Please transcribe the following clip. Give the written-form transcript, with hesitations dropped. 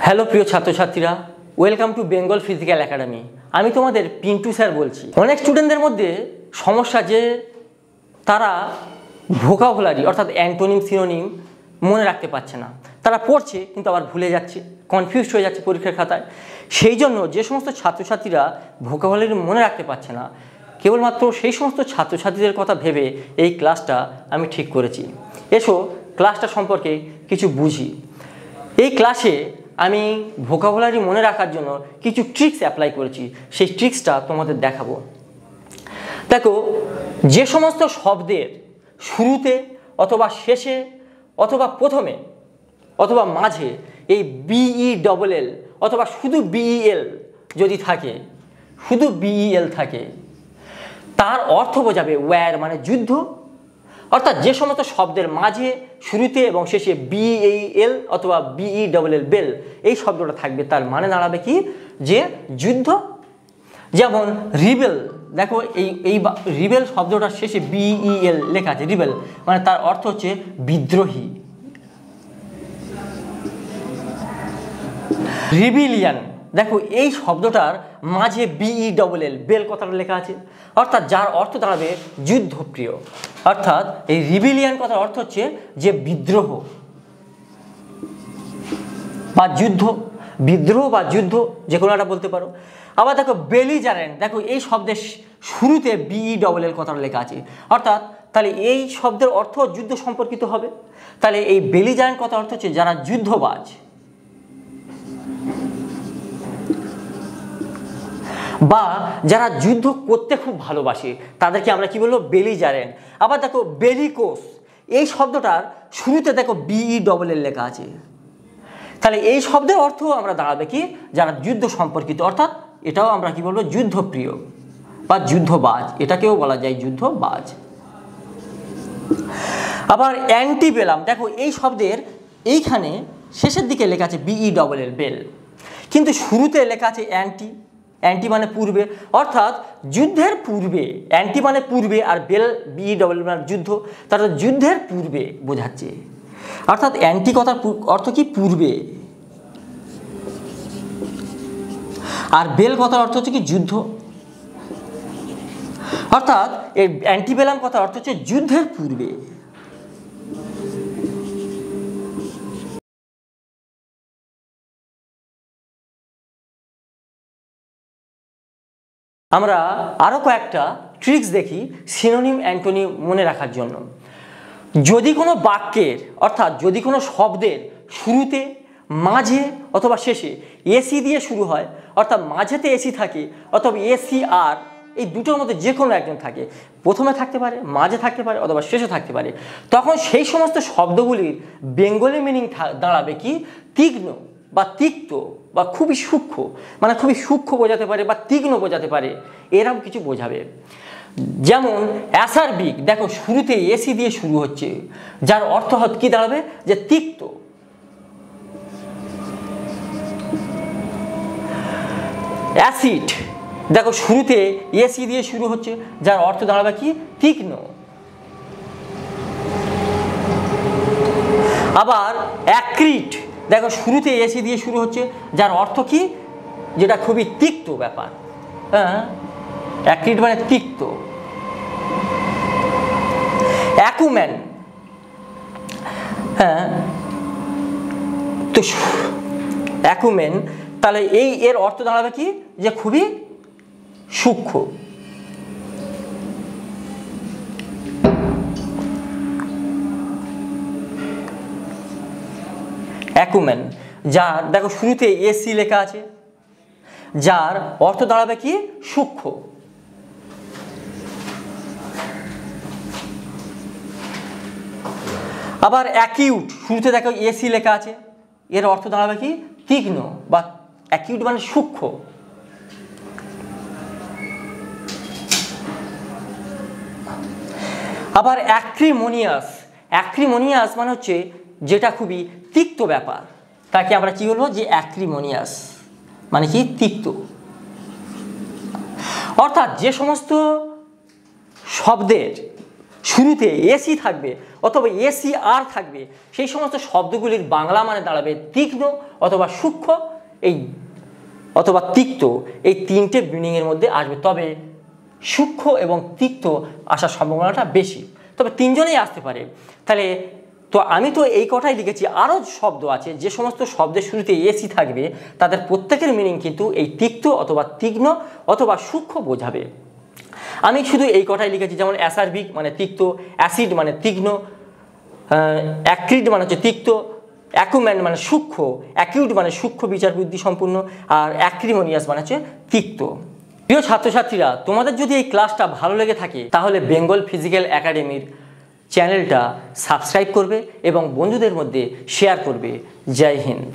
Hello প্রিয় ছাত্রছাত্রীরা, welcome to Bengal physical academy. আমি তোমাদের পিন্টু স্যার বলছি। অনেক স্টুডেন্টদের মধ্যে সমস্যা যে তারা ভোকাবুলারি অর্থাৎ অ্যান্টোনিম সিনোনিম মনে রাখতে পারছে না। তারা পড়ছে কিন্তু আবার ভুলে যাচ্ছে, কনফিউজড হয়ে যাচ্ছে পরীক্ষার খাতায়। সেই জন্য যে সমস্ত ছাত্রছাত্রীরা ভোকাবুলারি মনে রাখতে পারছে না, কেবলমাত্র সেই সমস্ত ছাত্রছাত্রীদের কথা ভেবে এই ক্লাসটা আমি ঠিক করেছি। এসো ক্লাসটা সম্পর্কে কিছু বুঝি। এই ক্লাসে আমি ভোকাবুলারি মনে রাখার জন্য কিছু ট্রিক্স অ্যাপ্লাই করেছি, সেই ট্রিক্সটা তোমাদের দেখাবো। দেখো, যে সমস্ত শব্দের শুরুতে অথবা শেষে অথবা প্রথমে অথবা মাঝে এই BELL অথবা শুধু BEL যদি থাকে, শুধু BEL থাকে, তার অর্থ বোঝাবে ওয়্যার মানে যুদ্ধ। অর্থাৎ যে সমস্ত শব্দের মাঝে শুরুতে এবং শেষে BEL অথবা BELL বেল এই শব্দটা থাকবে, তার মানে দাঁড়াবে কি, যে যুদ্ধ। যেমন রিবেল, দেখো এই রিবেল শব্দটার শেষে BEL লেখা আছে, রিবেল মানে তার অর্থ হচ্ছে বিদ্রোহী। রিবিলিয়ান, দেখো এই শব্দটার মাঝে BELL বেল কথাটা লেখা আছে, অর্থাৎ যার অর্থ দাঁড়াবে যুদ্ধপ্রিয়। অর্থাৎ এই রিবিলিয়ান কথার অর্থ হচ্ছে যে বিদ্রোহ বা যুদ্ধ, বিদ্রোহ বা যুদ্ধ যে কোনো একটা বলতে পারো। আবার দেখো বেলিজারেন্ট, দেখো এই শব্দের শুরুতে BELL কথাটা লেখা আছে, অর্থাৎ তাহলে এই শব্দের অর্থ যুদ্ধ সম্পর্কিত হবে। তাহলে এই বেলিজারেন্ট কথার অর্থ হচ্ছে যারা যুদ্ধবাজ বা যারা যুদ্ধ করতে খুব ভালোবাসে, তাদেরকে আমরা কি বলবো, বেলিজারেন্ট। আবার দেখো বেলিকোস, এই শব্দটার শুরুতে দেখো BELL লেখা আছে, তাহলে এই শব্দের অর্থ আমরা দাঁড়াবে কি, যারা যুদ্ধ সম্পর্কিত, অর্থাৎ এটাও আমরা কি বলবো, যুদ্ধপ্রিয় বা যুদ্ধবাজ, এটাকেও বলা যায় যুদ্ধবাজ। আবার অ্যান্টিবেলাম, দেখো এই শব্দের এইখানে শেষের দিকে লেখা আছে BELL বেল, কিন্তু শুরুতে লেখা আছে অ্যান্টি, অ্যান্টি মানে পূর্বে, অর্থাৎ যুদ্ধের পূর্বে। অ্যান্টি মানে পূর্বে আর বেল BELL মানে যুদ্ধ, তারা যুদ্ধের পূর্বে বোঝাচ্ছে। অর্থাৎ অ্যান্টি কথার অর্থ কি, পূর্বে, আর বেল কথার অর্থ হচ্ছে কি, যুদ্ধ। অর্থাৎ এই অ্যান্টিবেলাম কথার অর্থ হচ্ছে যুদ্ধের পূর্বে। আমরা আরও কয়েকটা ট্রিক্স দেখি সিনোনিম অ্যান্টোনিম মনে রাখার জন্য। যদি কোনো বাক্যের অর্থাৎ যদি কোনো শব্দের শুরুতে, মাঝে অথবা শেষে এসি দিয়ে শুরু হয়, অর্থাৎ মাঝেতে এসি থাকে অথবা ACR, এই দুটোর মধ্যে যে কোনো একজন থাকে, প্রথমে থাকতে পারে, মাঝে থাকতে পারে অথবা শেষে থাকতে পারে, তখন সেই সমস্ত শব্দগুলির বেঙ্গলি মিনিং দাঁড়াবে কি, তীক্ষ্ণ বা তিক্ত বা খুবই সূক্ষ্ম, মানে খুবই সূক্ষ্ম বোঝাতে পারে বা তীক্ষ্ণ বোঝাতে পারে, এরকম কিছু বোঝাবে। যেমন অ্যাসারবিক, দেখো শুরুতে এসি দিয়ে শুরু হচ্ছে, যার অর্থ কি দাঁড়াবে, যে তিক্ত। অ্যাসিড, দেখো শুরুতে এসি দিয়ে শুরু হচ্ছে, যার অর্থ দাঁড়াবে কি, তীক্ষ্ণ। আবার অ্যাক্রিট, দেখো শুরুতে এসি দিয়ে শুরু হচ্ছে, যার অর্থ কি, যেটা খুবই তিক্ত ব্যাপার। হ্যাঁ, অ্যাক্রিট মানে তিক্ত। অ্যাকুমেন, হ্যাঁ তো অ্যাকুমেন, তাহলে এর অর্থ দাঁড়াবে কি, যে খুবই সূক্ষ্ম। অ্যাকুমেন, যার দেখো শুরুতে এসি লেখা আছে, যার অর্থ দাঁড়াবে কি, সূক্ষ্ম। আবার অ্যাকিউট, শুরুতে দেখো এসি লেখা আছে, এর অর্থ দাঁড়াবে কি, তীক্ষ্ণ বা অ্যাকিউট মানে সূক্ষ্ম। আবার অ্যাক্রিমোনিয়াস, অ্যাক্রিমোনিয়াস মানে হচ্ছে যেটা খুবই তিক্ত ব্যাপার, তাকে আমরা কি বলবো, যে অ্যাক্রিমোনিয়াস মানে কি, তিক্ত। অর্থাৎ যে সমস্ত শব্দের শুরুতে এসি থাকবে অথবা এসি আর থাকবে, সেই সমস্ত শব্দগুলির বাংলা মানে দাঁড়াবে তীক্ষ্ণ অথবা সূক্ষ্ম এই অথবা তিক্ত, এই তিনটে মিনিংয়ের মধ্যে আসবে। তবে সূক্ষ্ম এবং তিক্ত আসার সম্ভাবনাটা বেশি, তবে তিনজনেই আসতে পারে। তাহলে তো আমি তো এই কথাই লিখেছি, আরও শব্দ আছে যে সমস্ত শব্দের শুরুতে এসি থাকবে তাদের প্রত্যেকের মিনিং কিন্তু এই তিক্ত অথবা তীক্ষ্ণ অথবা সূক্ষ্ম বোঝাবে। আমি শুধু এই কথাই লিখেছি, যেমন অ্যাসারবিক মানে তিক্ত, অ্যাসিড মানে তীক্ষ্ণ, অ্যাক্রিড মানে হচ্ছে তিক্ত, অ্যাকুম্যান মানে সূক্ষ্ম, অ্যাকিউট মানে সূক্ষ্ম বিচার বুদ্ধি সম্পূর্ণ, আর অ্যাক্রিমোনিয়াস মানে হচ্ছে তিক্ত। প্রিয় ছাত্রছাত্রীরা, তোমাদের যদি এই ক্লাসটা ভালো লেগে থাকে তাহলে বেঙ্গল ফিজিক্যাল একাডেমির চ্যানেলটা সাবস্ক্রাইব করবে এবং বন্ধুদের মধ্যে শেয়ার করবে। জয় হিন্দ।